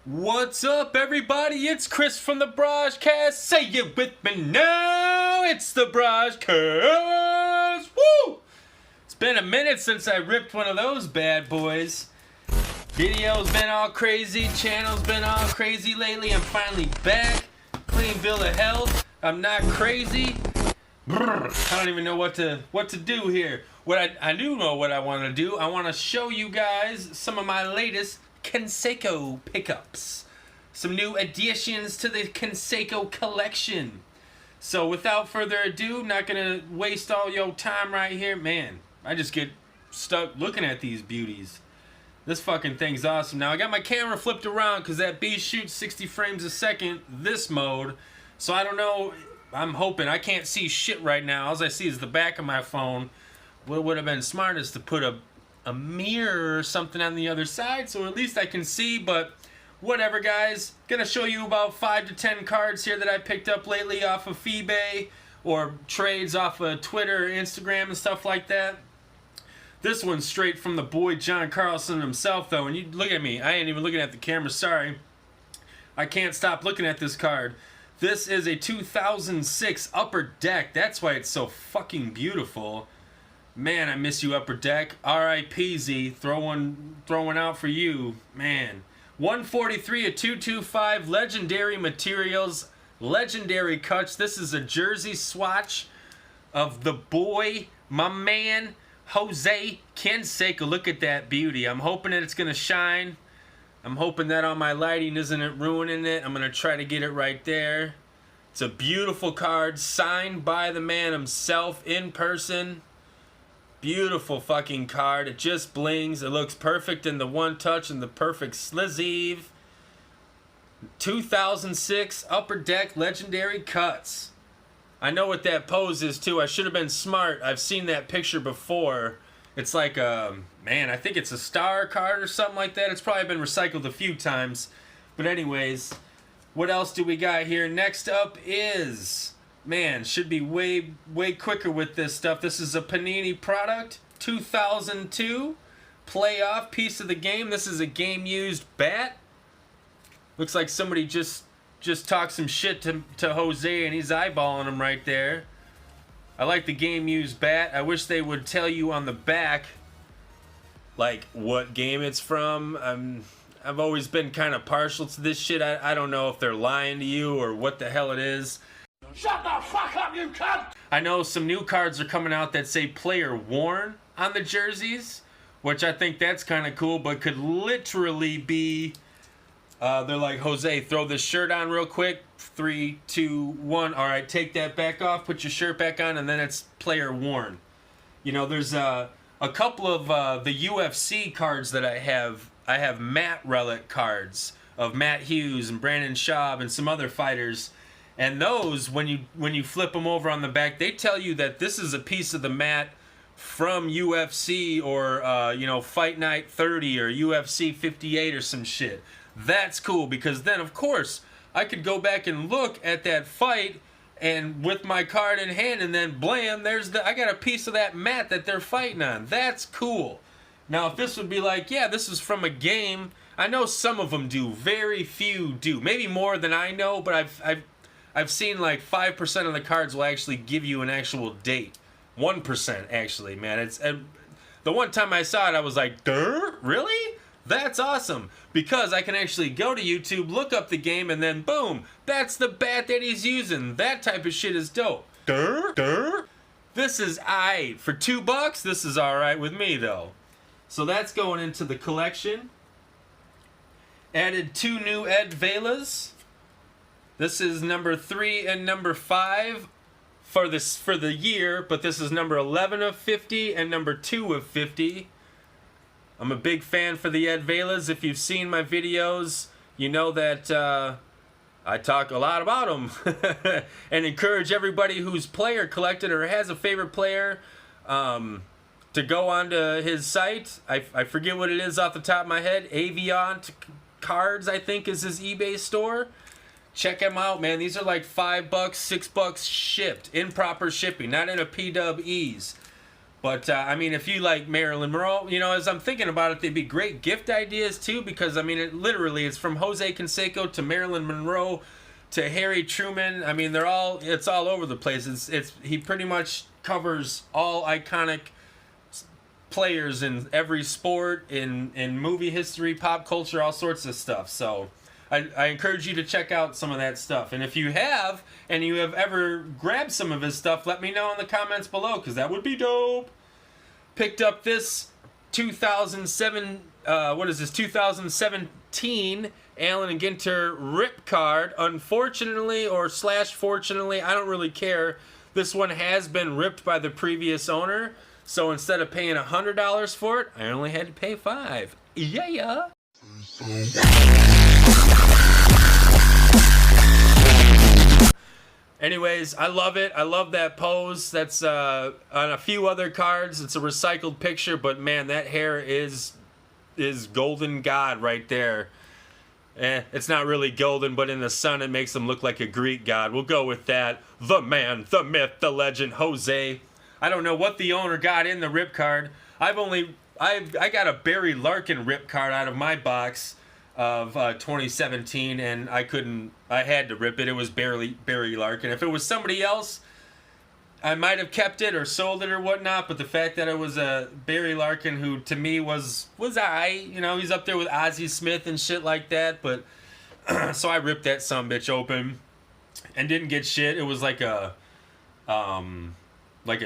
What's up, everybody? It's Chris from the BrahjCast. Say it with me now. It's the BrahjCast. Woo! It's been a minute since I ripped one of those bad boys. Video's been all crazy. Channel's been all crazy lately. I'm finally back. Clean bill of health. I'm not crazy. I don't even know what to do here. I do know what I want to do. I want to show you guys some of my latest Canseco pickups. Some new additions to the Canseco collection. So without further ado, I'm not gonna waste all your time right here. Man, I just get stuck looking at these beauties. This fucking thing's awesome. Now I got my camera flipped around because that beast shoots 60 frames a second, this mode. So I don't know, I'm hoping, I can't see shit right now. All I see is the back of my phone. What would have been smart is to put a mirror or something on the other side so at least I can see, but whatever, guys. Gonna show you about 5 to 10 cards here that I picked up lately off of eBay or trades off of Twitter, Instagram, and stuff like that. This one's straight from the boy John Carlson himself, though, and you look at me. I ain't even looking at the camera, sorry. I can't stop looking at this card. This is a 2006 Upper Deck. That's why it's so fucking beautiful. Man, I miss you, Upper Deck. R.I.P. Z. Throw one out for you. Man. 143 of 225. Legendary materials. Legendary cuts. This is a jersey swatch of the boy, my man, Jose Canseco. Look at that beauty. I'm hoping that it's going to shine. I'm hoping that on my lighting isn't ruining it. I'm going to try to get it right there. It's a beautiful card. Signed by the man himself in person. Beautiful fucking card. It just blings. It looks perfect in the one touch and the perfect sleeve. 2006 Upper Deck Legendary Cuts. I know what that pose is too. I should have been smart. I've seen that picture before. It's like a, man, I think it's a star card or something like that. It's probably been recycled a few times. But anyways, what else do we got here? Next up is, man, should be way quicker with this stuff. This is a Panini product, 2002 playoff piece of the game. This is a game-used bat. Looks like somebody just talked some shit to Jose and he's eyeballing him right there. I like the game-used bat. I wish they would tell you on the back, like, what game it's from. I've always been kind of partial to this shit. I don't know if they're lying to you or what the hell it is. Shut the fuck up, you cunt! I know some new cards are coming out that say player worn on the jerseys, which I think that's kind of cool, but could literally be, they're like, Jose, throw this shirt on real quick. 3, 2, 1. All right, take that back off, put your shirt back on, and then it's player worn. You know, there's a couple of the UFC cards that I have. I have Matt Relic cards of Matt Hughes and Brandon Schaub and some other fighters. And those, when you flip them over on the back, they tell you that this is a piece of the mat from UFC or, you know, Fight Night 30 or UFC 58 or some shit. That's cool because then, of course, I could go back and look at that fight and with my card in hand and then blam, I got a piece of that mat that they're fighting on. That's cool. Now, if this would be like, yeah, this is from a game, I know some of them do. Very few do. Maybe more than I know, but I've seen like 5% of the cards will actually give you an actual date. 1% actually, man. It's the one time I saw it, I was like, "Durr? Really? That's awesome." Because I can actually go to YouTube, look up the game, and then boom, that's the bat that he's using. That type of shit is dope. Durr? Durr? This is aight. For $2, this is alright with me though. So that's going into the collection. Added 2 new Ed Velas. This is number 3 and number 5 for the year, but this is number 11 of 50 and number 2 of 50. I'm a big fan for the Ed Velas. If you've seen my videos, you know that I talk a lot about them and encourage everybody who's player collected or has a favorite player to go onto his site. I forget what it is off the top of my head. Aviant Cards, I think, is his eBay store. Check them out, man. These are like $5, $6 shipped. In proper shipping, not in a PWEs. But, I mean, if you like Marilyn Monroe, you know, as I'm thinking about it, they'd be great gift ideas, too, because, I mean, it's from Jose Canseco to Marilyn Monroe to Harry Truman. I mean, it's all over the place. He pretty much covers all iconic players in every sport, in movie history, pop culture, all sorts of stuff. So I encourage you to check out some of that stuff. And if you have ever grabbed some of his stuff, let me know in the comments below, because that would be dope. Picked up this 2017 Allen and Ginter rip card. Unfortunately, or / fortunately, I don't really care. This one has been ripped by the previous owner. So instead of paying $100 for it, I only had to pay $5. Yeah. Anyways, I love it. I love that pose. That's on a few other cards. It's a recycled picture, but man, that hair is golden god right there. It's not really golden, but in the sun it makes him look like a Greek god. We'll go with that. The man, the myth, the legend, Jose. I don't know what the owner got in the rip card. I got a Barry Larkin rip card out of my box of 2017, and I had to rip it. It was Barry Larkin. If it was somebody else, I might have kept it or sold it or whatnot, but the fact that it was a Barry Larkin, who to me was you know, he's up there with Ozzie Smith and shit like that, but so I ripped that sumbitch open and didn't get shit. It was like a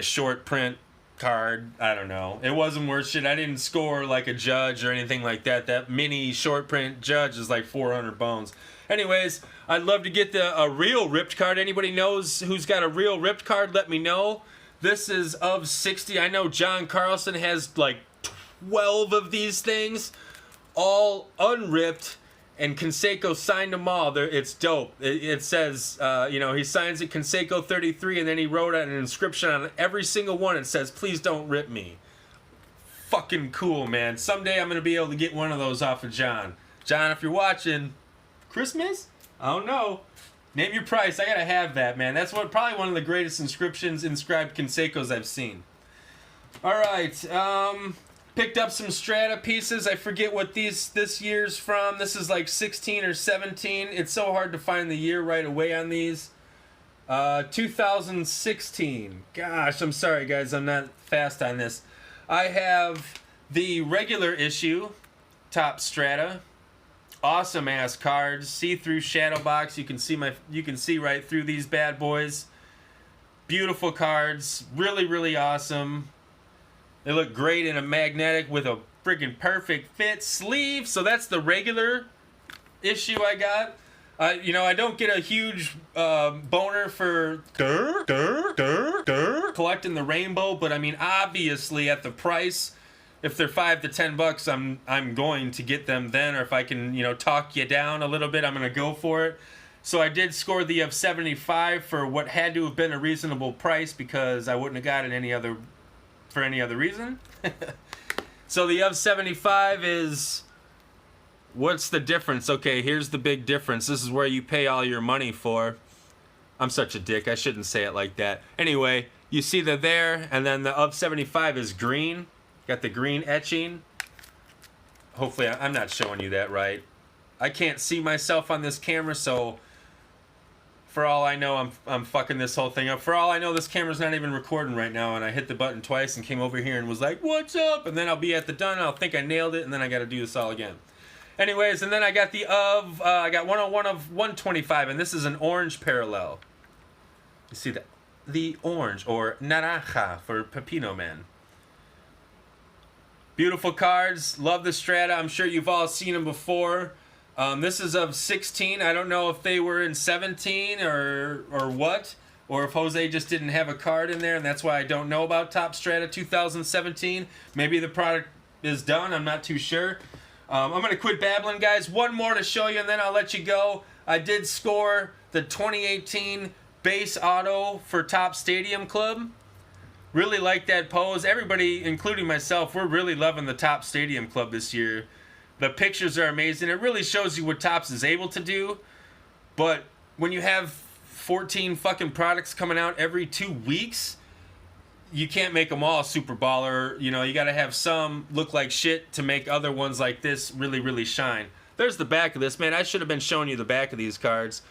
short print card. I don't know. It wasn't worth shit. I didn't score like a judge or anything like that. That mini short print judge is like 400 bones. Anyways, I'd love to get a real ripped card. Anybody knows who's got a real ripped card, let me know. This is of 60. I know John Carlson has like 12 of these things, all unripped, and Canseco signed them all. It's dope. It says, you know, he signs it Canseco 33, and then he wrote an inscription on every single one. It says, "Please don't rip me." Fucking cool, man. Someday I'm going to be able to get one of those off of John. John, if you're watching, Christmas? I don't know. Name your price. I got to have that, man. That's probably one of the greatest inscribed Cansecos I've seen. All right. Picked up some Strata pieces. I forget what this year's from. This is like 16 or 17. It's so hard to find the year right away on these. 2016. Gosh, I'm sorry, guys. I'm not fast on this. I have the regular issue Top Strata. Awesome ass cards. See-through shadow box. You can see right through these bad boys. Beautiful cards. Really, really awesome. They look great in a magnetic with a freaking perfect fit sleeve. So that's the regular issue I got. You know, I don't get a huge boner for collecting the rainbow, but I mean, obviously at the price, if they're $5 to $10, I'm going to get them then. Or if I can, you know, talk you down a little bit, I'm going to go for it. So I did score the of 75 for what had to have been a reasonable price, because I wouldn't have got it for any other reason. So the of 75 is, what's the difference? Okay, here's the big difference. This is where you pay all your money for. I'm such a dick. I shouldn't say it like that. Anyway, you see the there, and then the of 75 is green. Got the green etching. Hopefully, I'm not showing you that right. I can't see myself on this camera, so for all I know, I'm fucking this whole thing up. For all I know, this camera's not even recording right now, and I hit the button twice and came over here and was like, "What's up?" And then I'll be at the done, and I'll think I nailed it, and then I got to do this all again. Anyways, and then I got I got 101 of 125, and this is an orange parallel. You see the orange, or naranja for Pepino Man. Beautiful cards. Love the Strata. I'm sure you've all seen them before. This is of 16. I don't know if they were in 17 or what, or if Jose just didn't have a card in there, and that's why I don't know about Top Strata 2017. Maybe the product is done. I'm not too sure. I'm going to quit babbling, guys. One more to show you, and then I'll let you go. I did score the 2018 base auto for Top Stadium Club. Really like that pose. Everybody, including myself, we're really loving the Top Stadium Club this year. The pictures are amazing. It really shows you what Topps is able to do. But when you have 14 fucking products coming out every 2 weeks, you can't make them all super baller. You know, you got to have some look like shit to make other ones like this really, really shine. There's the back of this, man. I should have been showing you the back of these cards.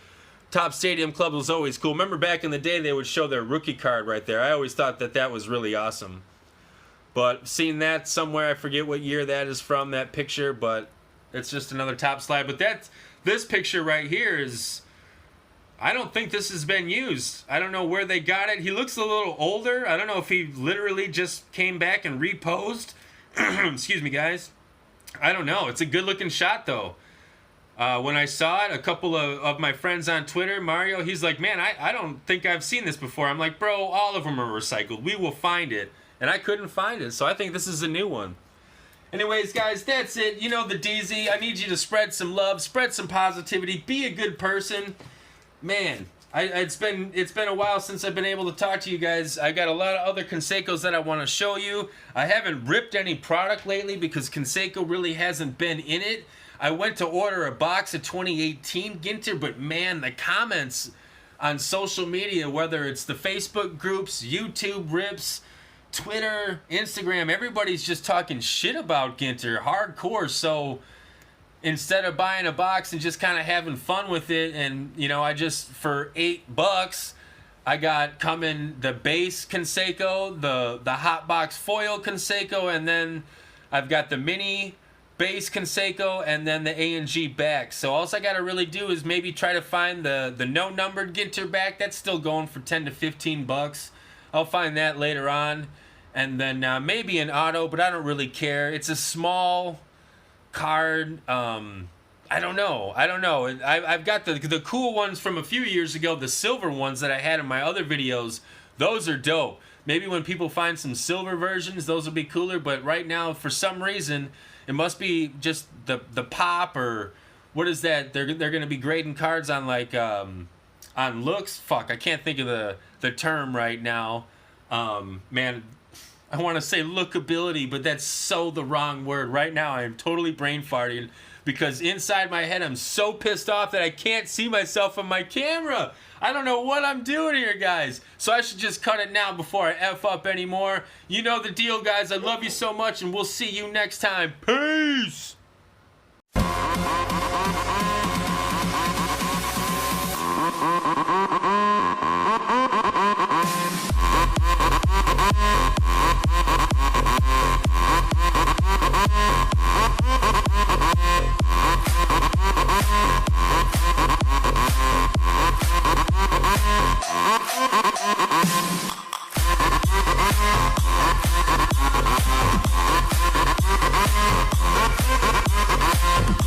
Top Stadium Club was always cool. Remember back in the day, they would show their rookie card right there. I always thought that that was really awesome. But seeing that somewhere, I forget what year that is from, that picture, but it's just another top slide. But this picture right here is, I don't think this has been used. I don't know where they got it. He looks a little older. I don't know if he literally just came back and reposed. Excuse me, guys. I don't know. It's a good looking shot, though. When I saw it, a couple of my friends on Twitter, Mario, he's like, man, I don't think I've seen this before. I'm like, bro, all of them are recycled. We will find it. And I couldn't find it, so I think this is a new one. Anyways, guys, that's it. You know the DZ. I need you to spread some love, spread some positivity, be a good person. Man, it's been a while since I've been able to talk to you guys. I got a lot of other Cansecos that I want to show you. I haven't ripped any product lately because Canseco really hasn't been in it. I went to order a box of 2018 Ginter, but man, the comments on social media, whether it's the Facebook groups, YouTube rips, Twitter, Instagram, everybody's just talking shit about Ginter, hardcore. So instead of buying a box and just kind of having fun with it, and you know, I just, for $8, I got coming the base Canseco, the hot box foil Canseco, and then I've got the mini base Canseco, and then the A&G back. So all I gotta really do is maybe try to find the no numbered Ginter back. That's still going for 10 to 15 bucks. I'll find that later on, and then maybe an auto, but I don't really care. It's a small card. I don't know. I've got the cool ones from a few years ago, the silver ones that I had in my other videos. Those are dope. Maybe when people find some silver versions, those will be cooler. But right now, for some reason, it must be just the pop, or what is that? They're gonna be grading cards on like on looks. Fuck, I can't think of the term right now. Man, I want to say lookability, but that's so the wrong word. Right now, I am totally brain farting because inside my head, I'm so pissed off that I can't see myself on my camera. I don't know what I'm doing here, guys. So I should just cut it now before I F up anymore. You know the deal, guys. I love you so much, and we'll see you next time. Peace!